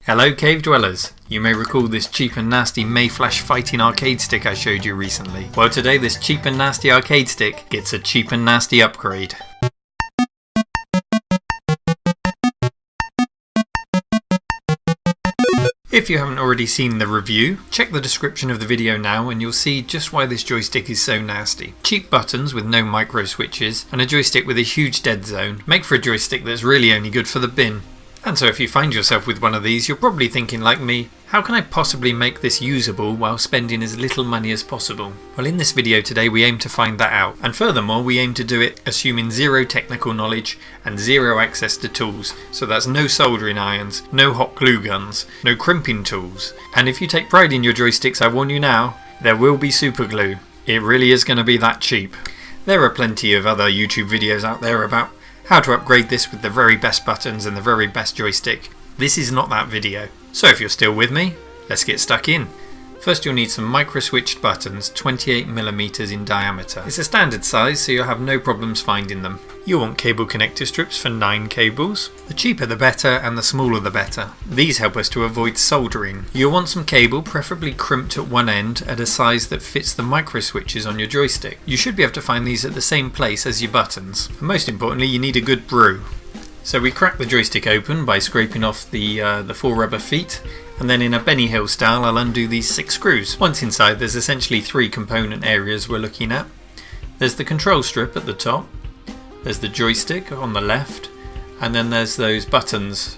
Hello cave dwellers! You may recall this cheap and nasty Mayflash fighting arcade stick I showed you recently. Well, today this cheap and nasty arcade stick gets a cheap and nasty upgrade. If you haven't already seen the review, check the description of the video now and you'll see just why this joystick is so nasty. Cheap buttons with no micro switches and a joystick with a huge dead zone make for a joystick that's really only good for the bin. And so if you find yourself with one of these, you're probably thinking like me, how can I possibly make this usable while spending as little money as possible? Well, in this video today we aim to find that out, and furthermore we aim to do it assuming zero technical knowledge and zero access to tools. So that's no soldering irons, no hot glue guns, no crimping tools. And if you take pride in your joysticks, I warn you now, there will be super glue. It really is going to be that cheap. There are plenty of other YouTube videos out there about how to upgrade this with the very best buttons and the very best joystick. This is not that video. So if you're still with me, let's get stuck in. First you'll need some micro switched buttons 28mm in diameter. It's a standard size so you'll have no problems finding them. You'll want cable connector strips for 9 cables. The cheaper the better and the smaller the better. These help us to avoid soldering. You'll want some cable, preferably crimped at one end at a size that fits the micro switches on your joystick. You should be able to find these at the same place as your buttons. And most importantly, you need a good brew. So we crack the joystick open by scraping off the 4 rubber feet, and then in a Benny Hill style I'll undo these 6 screws. Once inside there's essentially 3 component areas we're looking at. There's the control strip at the top, there's the joystick on the left, and then there's those buttons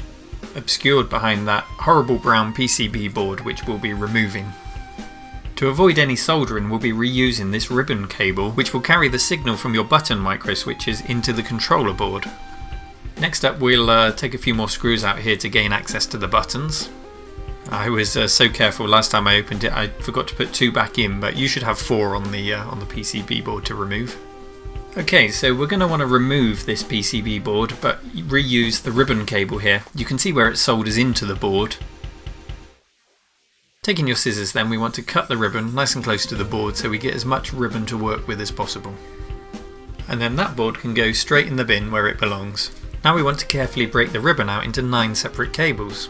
obscured behind that horrible brown PCB board which we'll be removing. To avoid any soldering we'll be reusing this ribbon cable which will carry the signal from your button micro switches into the controller board. Next up we'll take a few more screws out here to gain access to the buttons. I was so careful last time I opened it I forgot to put 2 back in, but you should have 4 on the PCB board to remove. Okay, so we're going to want to remove this PCB board but reuse the ribbon cable here. You can see where it solders into the board. Taking your scissors then, we want to cut the ribbon nice and close to the board so we get as much ribbon to work with as possible. And then that board can go straight in the bin where it belongs. Now we want to carefully break the ribbon out into 9 separate cables.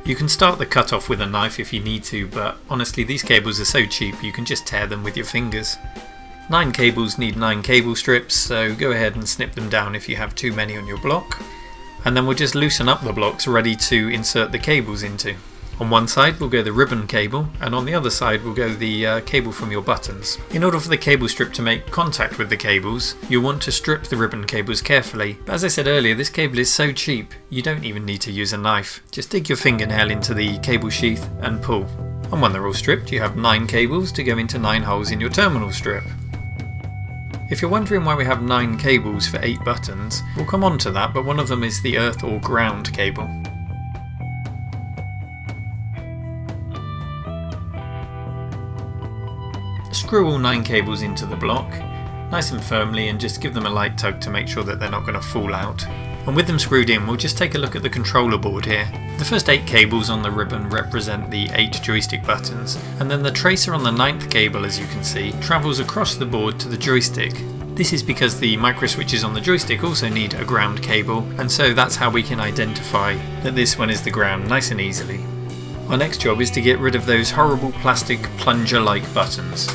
You can start the cut off with a knife if you need to, but honestly these cables are so cheap you can just tear them with your fingers. 9 cables need 9 cable strips, so go ahead and snip them down if you have too many on your block. And then we'll just loosen up the blocks ready to insert the cables into. On one side will go the ribbon cable, and on the other side will go the cable from your buttons. In order for the cable strip to make contact with the cables, you'll want to strip the ribbon cables carefully. But as I said earlier, this cable is so cheap, you don't even need to use a knife. Just dig your fingernail into the cable sheath and pull. And when they're all stripped, you have 9 cables to go into 9 holes in your terminal strip. If you're wondering why we have 9 cables for 8 buttons, we'll come on to that, but one of them is the earth or ground cable. Screw all 9 cables into the block, nice and firmly, and just give them a light tug to make sure that they're not going to fall out. And with them screwed in, we'll just take a look at the controller board here. The first 8 cables on the ribbon represent the 8 joystick buttons, and then the tracer on the 9th cable, as you can see, travels across the board to the joystick. This is because the micro switches on the joystick also need a ground cable, and so that's how we can identify that this one is the ground nice and easily. Our next job is to get rid of those horrible plastic plunger-like buttons.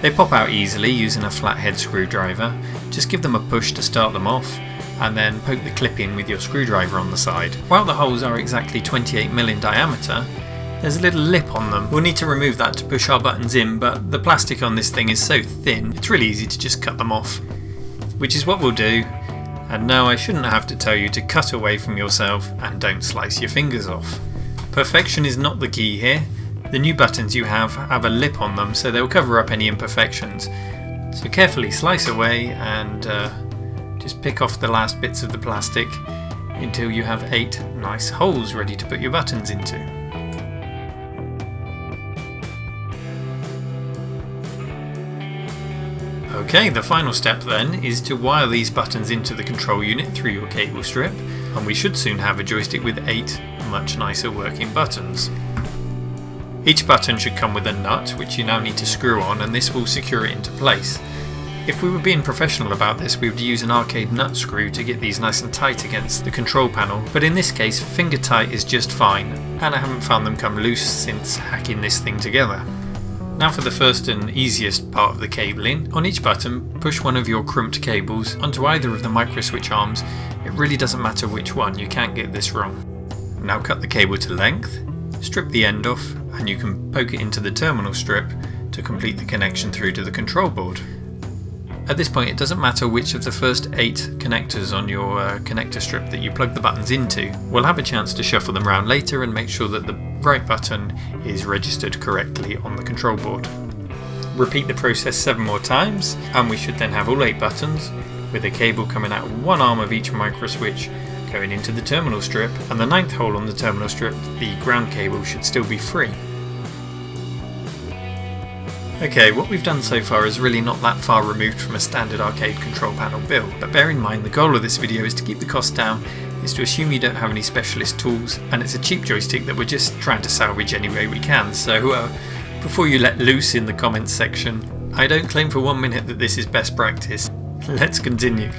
They pop out easily using a flathead screwdriver. Just give them a push to start them off and then poke the clip in with your screwdriver on the side. While the holes are exactly 28mm in diameter, there's a little lip on them. We'll need to remove that to push our buttons in, but the plastic on this thing is so thin it's really easy to just cut them off. Which is what we'll do. And no, I shouldn't have to tell you to cut away from yourself and don't slice your fingers off. Perfection is not the key here. The new buttons you have a lip on them so they'll cover up any imperfections. So carefully slice away and just pick off the last bits of the plastic until you have 8 nice holes ready to put your buttons into. Okay, the final step then is to wire these buttons into the control unit through your cable strip, and we should soon have a joystick with 8 much nicer working buttons. Each button should come with a nut which you now need to screw on, and this will secure it into place. If we were being professional about this, we would use an arcade nut screw to get these nice and tight against the control panel, but in this case finger tight is just fine, and I haven't found them come loose since hacking this thing together. Now for the first and easiest part of the cabling. On each button, push one of your crimped cables onto either of the micro switch arms. It really doesn't matter which one, you can't get this wrong. Now cut the cable to length, strip the end off, and you can poke it into the terminal strip to complete the connection through to the control board. At this point, it doesn't matter which of the first 8 connectors on your connector strip that you plug the buttons into. We'll have a chance to shuffle them around later and make sure that the right button is registered correctly on the control board. Repeat the process 7 more times, and we should then have all 8 buttons with a cable coming out of one arm of each micro switch going into the terminal strip, and the 9th hole on the terminal strip, the ground cable, should still be free. Okay, what we've done so far is really not that far removed from a standard arcade control panel build, but bear in mind the goal of this video is to keep the cost down, is to assume you don't have any specialist tools, and it's a cheap joystick that we're just trying to salvage any way we can, so before you let loose in the comments section, I don't claim for 1 minute that this is best practice. Let's continue.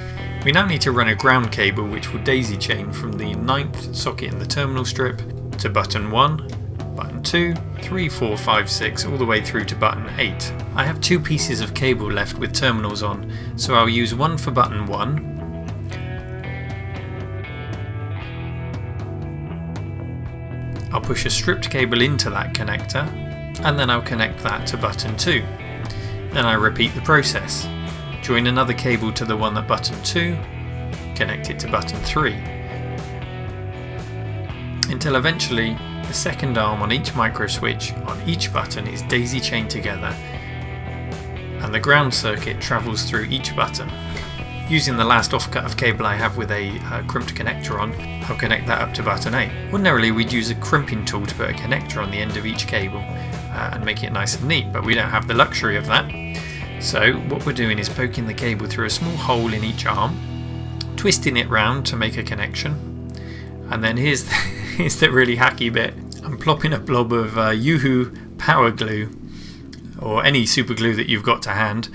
We now need to run a ground cable which will daisy chain from the 9th socket in the terminal strip to button 1, button 2, 3, 4, 5, 6, all the way through to button 8. I have 2 pieces of cable left with terminals on, so I'll use one for button 1. I'll push a stripped cable into that connector, and then I'll connect that to button 2. Then I repeat the process. Join another cable to the one at button 2, connect it to button 3, until eventually the second arm on each micro switch on each button is daisy chained together and the ground circuit travels through each button. Using the last offcut of cable I have with a crimped connector on, I'll connect that up to button 8. Ordinarily we'd use a crimping tool to put a connector on the end of each cable and make it nice and neat, but we don't have the luxury of that. So what we're doing is poking the cable through a small hole in each arm, twisting it round to make a connection, and then here's the really hacky bit. I'm plopping a blob of Yeehaw power glue, or any super glue that you've got to hand.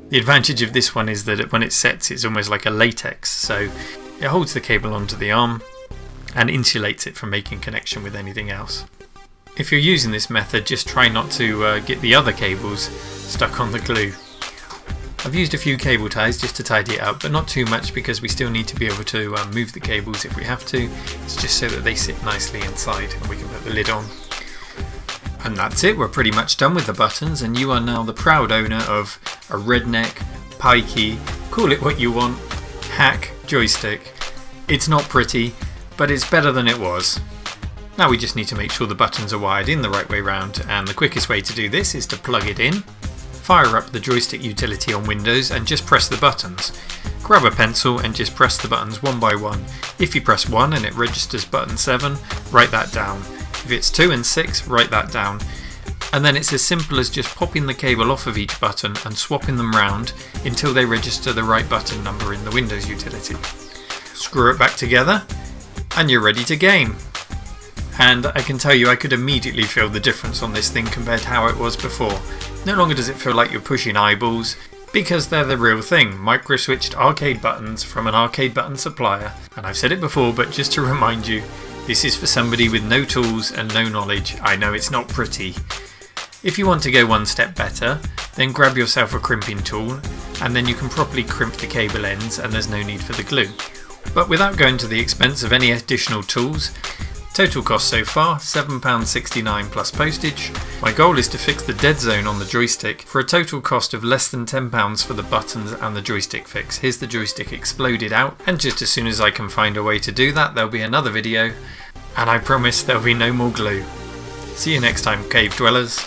The advantage of this one is that when it sets it's almost like a latex, so it holds the cable onto the arm and insulates it from making connection with anything else. If you're using this method, just try not to get the other cables stuck on the glue. I've used a few cable ties just to tidy it up, but not too much because we still need to be able to move the cables if we have to. It's just so that they sit nicely inside and we can put the lid on. And that's it, we're pretty much done with the buttons, and you are now the proud owner of a Redneck, pikey, call it what you want, hack joystick. It's not pretty, but it's better than it was. Now we just need to make sure the buttons are wired in the right way round, and the quickest way to do this is to plug it in, fire up the joystick utility on Windows and just press the buttons. Grab a pencil and just press the buttons one by one. If you press 1 and it registers button 7, write that down. If it's 2 and 6, write that down. And then it's as simple as just popping the cable off of each button and swapping them round until they register the right button number in the Windows utility. Screw it back together and you're ready to game. And I can tell you I could immediately feel the difference on this thing compared to how it was before. No longer does it feel like you're pushing eyeballs, because they're the real thing, micro-switched arcade buttons from an arcade button supplier. And I've said it before, but just to remind you, this is for somebody with no tools and no knowledge. I know it's not pretty. If you want to go one step better, then grab yourself a crimping tool, and then you can properly crimp the cable ends and there's no need for the glue. But without going to the expense of any additional tools, total cost so far, £7.69 plus postage. My goal is to fix the dead zone on the joystick for a total cost of less than £10 for the buttons and the joystick fix. Here's the joystick exploded out, and just as soon as I can find a way to do that, there'll be another video, and I promise there'll be no more glue. See you next time, cave dwellers.